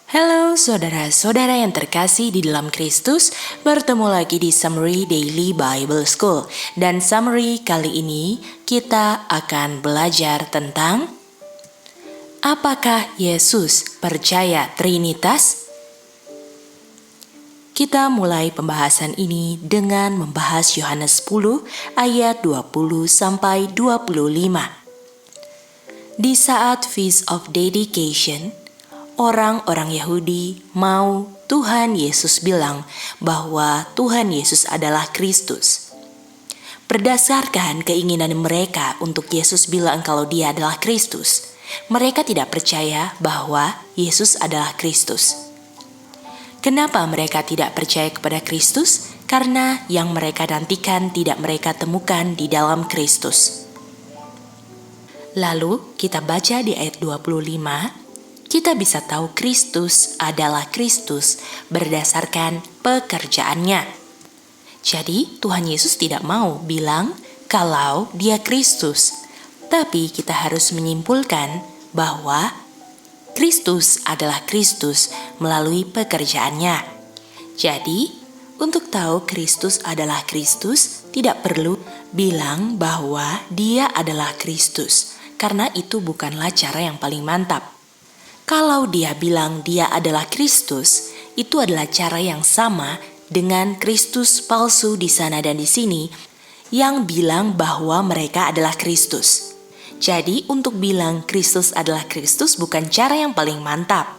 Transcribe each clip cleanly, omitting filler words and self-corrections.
Halo saudara-saudara yang terkasih di dalam Kristus, bertemu lagi di Summary Daily Bible School. Dan summary kali ini kita akan belajar tentang apakah Yesus percaya Trinitas? Kita mulai pembahasan ini dengan membahas Yohanes 10 ayat 20 sampai 25. Di saat Feast of Dedication, orang-orang Yahudi mau Tuhan Yesus bilang bahwa Tuhan Yesus adalah Kristus. Berdasarkan keinginan mereka untuk Yesus bilang kalau dia adalah Kristus, mereka tidak percaya bahwa Yesus adalah Kristus. Kenapa mereka tidak percaya kepada Kristus? Karena yang mereka nantikan tidak mereka temukan di dalam Kristus. Lalu kita baca di ayat 25, kita bisa tahu Kristus adalah Kristus berdasarkan pekerjaannya. Jadi Tuhan Yesus tidak mau bilang kalau dia Kristus, tapi kita harus menyimpulkan bahwa Kristus adalah Kristus melalui pekerjaannya. Jadi, untuk tahu Kristus adalah Kristus, tidak perlu bilang bahwa dia adalah Kristus, karena itu bukanlah cara yang paling mantap. Kalau dia bilang dia adalah Kristus, itu adalah cara yang sama dengan Kristus palsu di sana dan di sini yang bilang bahwa mereka adalah Kristus. Jadi untuk bilang Kristus adalah Kristus bukan cara yang paling mantap.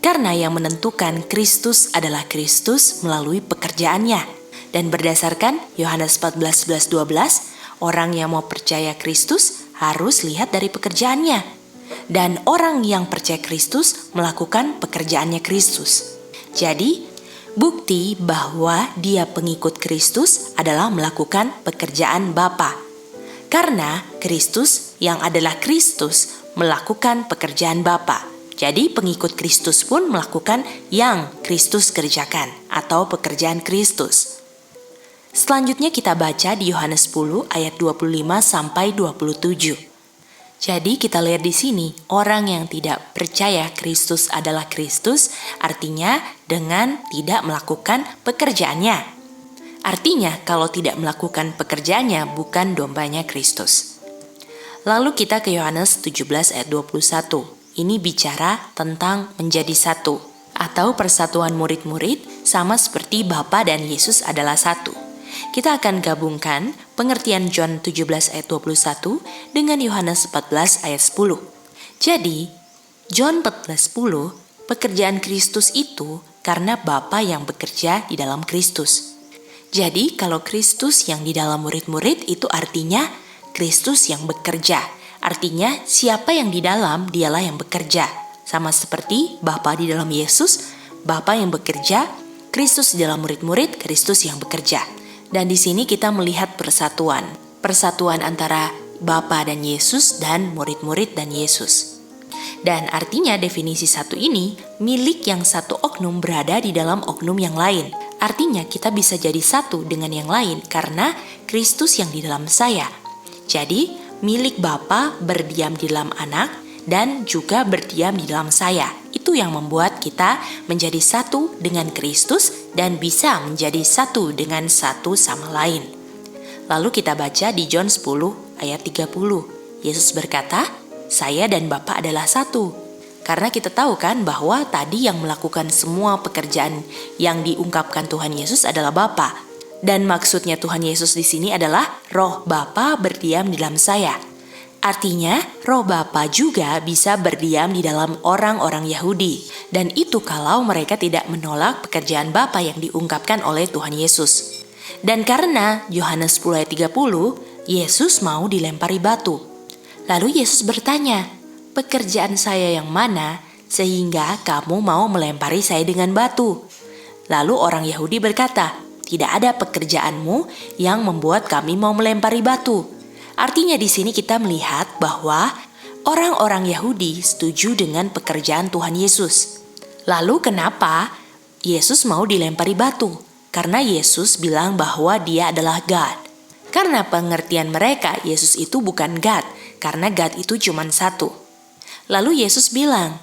Karena yang menentukan Kristus adalah Kristus melalui pekerjaannya. Dan berdasarkan Yohanes 14:11-12, orang yang mau percaya Kristus harus lihat dari pekerjaannya. Dan orang yang percaya Kristus melakukan pekerjaannya Kristus. Jadi bukti bahwa dia pengikut Kristus adalah melakukan pekerjaan Bapa. Karena Kristus yang adalah Kristus melakukan pekerjaan Bapa. Jadi pengikut Kristus pun melakukan yang Kristus kerjakan atau pekerjaan Kristus. Selanjutnya kita baca di Yohanes 10 ayat 25 sampai 27. Jadi kita lihat di sini, orang yang tidak percaya Kristus adalah Kristus artinya dengan tidak melakukan pekerjaannya. Artinya kalau tidak melakukan pekerjaannya bukan dombanya Kristus. Lalu kita ke Yohanes 17 ayat 21. Ini bicara tentang menjadi satu atau persatuan murid-murid sama seperti Bapa dan Yesus adalah satu. Kita akan gabungkan pengertian John 17 ayat 21 dengan Yohanes 14 ayat 10. Jadi, John 14:10, pekerjaan Kristus itu karena Bapa yang bekerja di dalam Kristus. Jadi kalau Kristus yang di dalam murid-murid itu artinya Kristus yang bekerja. Artinya siapa yang di dalam dialah yang bekerja. Sama seperti Bapa di dalam Yesus, Bapa yang bekerja, Kristus di dalam murid-murid, Kristus yang bekerja. Dan di sini kita melihat persatuan. Persatuan antara Bapa dan Yesus dan murid-murid dan Yesus. Dan artinya definisi satu ini, milik yang satu oknum berada di dalam oknum yang lain. Artinya kita bisa jadi satu dengan yang lain karena Kristus yang di dalam saya. Jadi milik Bapa berdiam di dalam anak dan juga berdiam di dalam saya. Itu yang membuat kita menjadi satu dengan Kristus dan bisa menjadi satu dengan satu sama lain. Lalu kita baca di John 10 ayat 30. Yesus berkata, "Saya dan Bapa adalah satu." Karena kita tahu kan bahwa tadi yang melakukan semua pekerjaan yang diungkapkan Tuhan Yesus adalah Bapa. Dan maksudnya Tuhan Yesus di sini adalah Roh Bapa berdiam di dalam saya. Artinya Roh Bapa juga bisa berdiam di dalam orang-orang Yahudi. Dan itu kalau mereka tidak menolak pekerjaan Bapa yang diungkapkan oleh Tuhan Yesus. Dan karena Yohanes 10 ayat 30, Yesus mau dilempari batu. Lalu Yesus bertanya, "Pekerjaan saya yang mana sehingga kamu mau melempari saya dengan batu?" Lalu orang Yahudi berkata, "Tidak ada pekerjaanmu yang membuat kami mau melempari batu." Artinya di sini kita melihat bahwa orang-orang Yahudi setuju dengan pekerjaan Tuhan Yesus. Lalu kenapa Yesus mau dilempari batu? Karena Yesus bilang bahwa dia adalah God. Karena pengertian mereka Yesus itu bukan God, karena God itu cuma satu. Lalu Yesus bilang,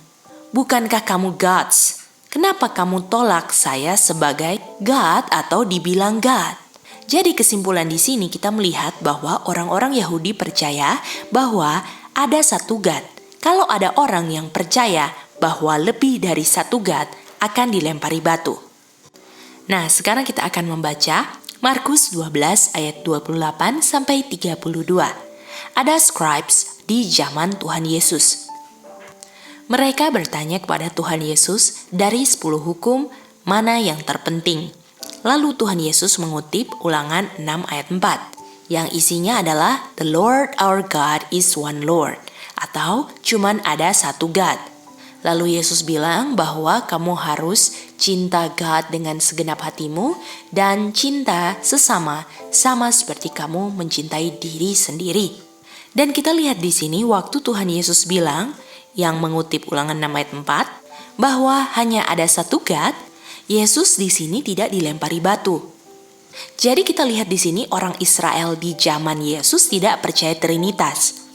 "Bukankah kamu gods?" Kenapa kamu tolak saya sebagai God atau dibilang God? Jadi kesimpulan di sini kita melihat bahwa orang-orang Yahudi percaya bahwa ada satu God. Kalau ada orang yang percaya bahwa lebih dari satu God akan dilempari batu. Nah, sekarang kita akan membaca Markus 12 ayat 28 sampai 32. Ada scribes di zaman Tuhan Yesus. Mereka bertanya kepada Tuhan Yesus, dari 10 hukum mana yang terpenting? Lalu Tuhan Yesus mengutip Ulangan 6 ayat 4, yang isinya adalah The Lord our God is one Lord, atau cuman ada satu God. Lalu Yesus bilang bahwa kamu harus cinta God dengan segenap hatimu dan cinta sesama sama seperti kamu mencintai diri sendiri. Dan kita lihat di sini waktu Tuhan Yesus bilang, yang mengutip Ulangan 6 ayat 4, bahwa hanya ada satu God, Yesus di sini tidak dilempari batu. Jadi kita lihat di sini orang Israel di zaman Yesus tidak percaya Trinitas.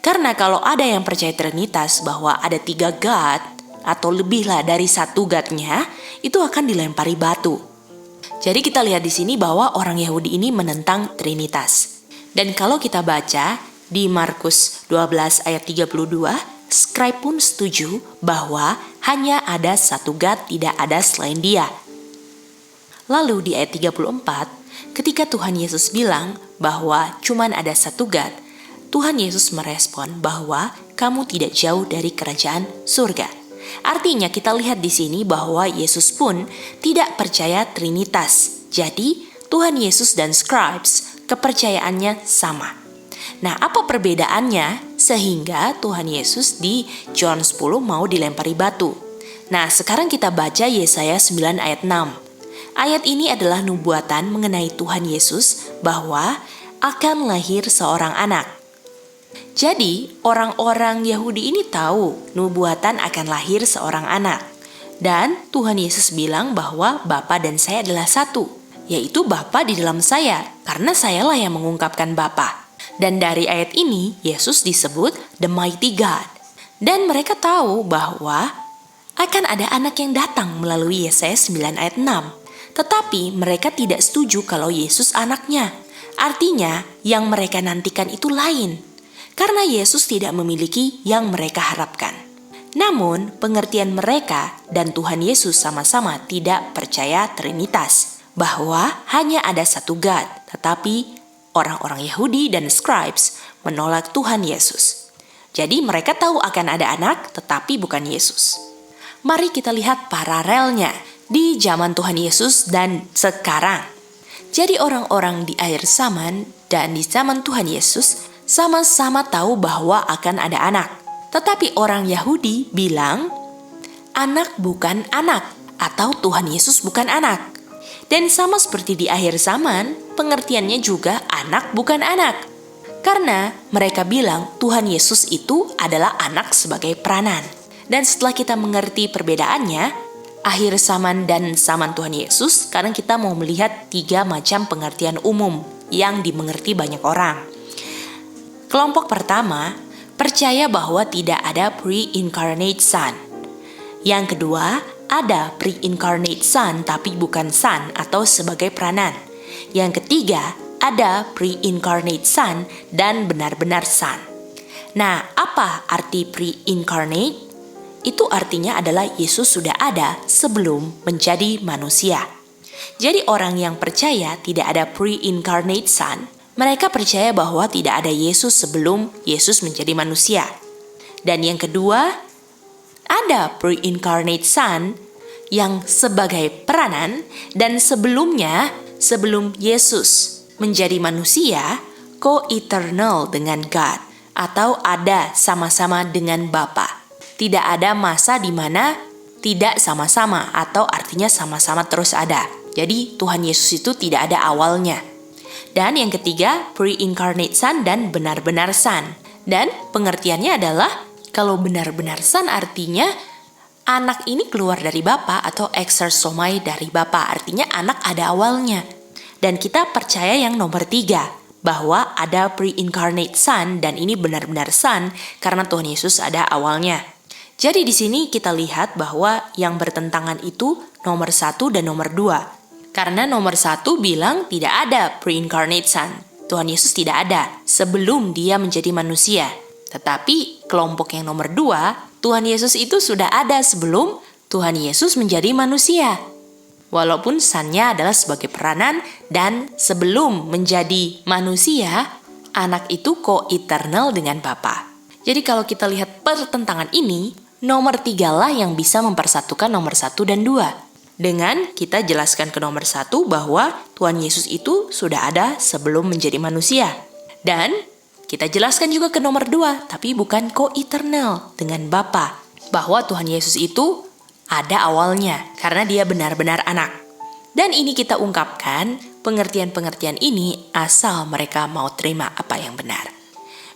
Karena kalau ada yang percaya Trinitas bahwa ada 3 God atau lebihlah dari satu God-nya, itu akan dilempari batu. Jadi kita lihat di sini bahwa orang Yahudi ini menentang Trinitas. Dan kalau kita baca di Markus 12 ayat 32, scribe pun setuju bahwa hanya ada satu God, tidak ada selain Dia. Lalu di ayat 34, ketika Tuhan Yesus bilang bahwa cuman ada satu God, Tuhan Yesus merespon bahwa kamu tidak jauh dari kerajaan surga. Artinya kita lihat di sini bahwa Yesus pun tidak percaya Trinitas. Jadi Tuhan Yesus dan scribes kepercayaannya sama. Nah, apa perbedaannya sehingga Tuhan Yesus di John 10 mau dilempari batu? Nah, sekarang kita baca Yesaya 9 ayat 6. Ayat ini adalah nubuatan mengenai Tuhan Yesus bahwa akan lahir seorang anak. Jadi, orang-orang Yahudi ini tahu nubuatan akan lahir seorang anak. Dan Tuhan Yesus bilang bahwa Bapa dan saya adalah satu, yaitu Bapa di dalam saya, karena sayalah yang mengungkapkan Bapa. Dan dari ayat ini, Yesus disebut The Mighty God. Dan mereka tahu bahwa akan ada anak yang datang melalui Yesaya 9 ayat 6. Tetapi mereka tidak setuju kalau Yesus anaknya. Artinya, yang mereka nantikan itu lain. Karena Yesus tidak memiliki yang mereka harapkan. Namun, pengertian mereka dan Tuhan Yesus sama-sama tidak percaya Trinitas. Bahwa hanya ada satu God, tetapi orang-orang Yahudi dan scribes menolak Tuhan Yesus. Jadi mereka tahu akan ada anak, tetapi bukan Yesus. Mari kita lihat paralelnya di zaman Tuhan Yesus dan sekarang. Jadi orang-orang di akhir zaman dan di zaman Tuhan Yesus sama-sama tahu bahwa akan ada anak. Tetapi orang Yahudi bilang, anak bukan anak, atau Tuhan Yesus bukan anak. Dan sama seperti di akhir zaman, pengertiannya juga anak bukan anak. Karena mereka bilang Tuhan Yesus itu adalah anak sebagai peranan. Dan setelah kita mengerti perbedaannya, akhir zaman dan zaman Tuhan Yesus, sekarang kita mau melihat 3 macam pengertian umum yang dimengerti banyak orang. Kelompok pertama, percaya bahwa tidak ada pre-incarnate Son. Yang kedua, ada pre-incarnate Son tapi bukan Son atau sebagai peranan. Yang ketiga, ada pre-incarnate Son dan benar-benar Son. Nah, apa arti pre-incarnate? Itu artinya adalah Yesus sudah ada sebelum menjadi manusia. Jadi orang yang percaya tidak ada pre-incarnate Son, mereka percaya bahwa tidak ada Yesus sebelum Yesus menjadi manusia. Dan yang kedua, ada pre-incarnate Son yang sebagai peranan dan sebelumnya, sebelum Yesus menjadi manusia, co-eternal dengan God atau ada sama-sama dengan Bapa. Tidak ada masa di mana tidak sama-sama atau artinya sama-sama terus ada. Jadi Tuhan Yesus itu tidak ada awalnya. Dan yang ketiga, pre-incarnate Son dan benar-benar Son. Dan pengertiannya adalah kalau benar-benar Son artinya anak ini keluar dari Bapa atau exersomai dari Bapa. Artinya anak ada awalnya. Dan kita percaya yang nomor 3, bahwa ada pre-incarnate Son dan ini benar-benar Son karena Tuhan Yesus ada awalnya. Jadi di sini kita lihat bahwa yang bertentangan itu nomor 1 dan nomor 2. Karena nomor 1 bilang tidak ada pre-incarnate son. Tuhan Yesus tidak ada sebelum dia menjadi manusia. Tetapi kelompok yang nomor 2, Tuhan Yesus itu sudah ada sebelum Tuhan Yesus menjadi manusia. Walaupun Son-nya adalah sebagai peranan dan sebelum menjadi manusia, anak itu co-eternal dengan Bapa. Jadi kalau kita lihat pertentangan ini, nomor 3 lah yang bisa mempersatukan nomor 1 dan 2. Dengan kita jelaskan ke nomor 1 bahwa Tuhan Yesus itu sudah ada sebelum menjadi manusia. Dan kita jelaskan juga ke nomor 2, tapi bukan co-eternal dengan Bapa. Bahwa Tuhan Yesus itu ada awalnya, karena dia benar-benar anak. Dan ini kita ungkapkan, pengertian-pengertian ini asal mereka mau terima apa yang benar.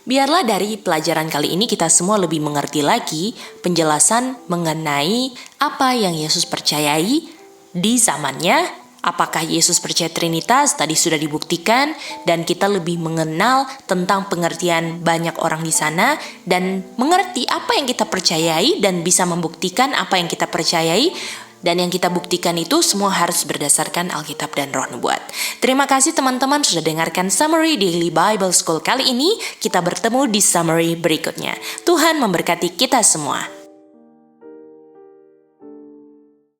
Biarlah dari pelajaran kali ini kita semua lebih mengerti lagi penjelasan mengenai apa yang Yesus percayai di zamannya. Apakah Yesus percaya Trinitas? Tadi sudah dibuktikan dan kita lebih mengenal tentang pengertian banyak orang di sana dan mengerti apa yang kita percayai dan bisa membuktikan apa yang kita percayai. Dan yang kita buktikan itu semua harus berdasarkan Alkitab dan Roh Nubuat. Terima kasih teman-teman sudah dengarkan Summary Daily Bible School kali ini. Kita bertemu di summary berikutnya. Tuhan memberkati kita semua.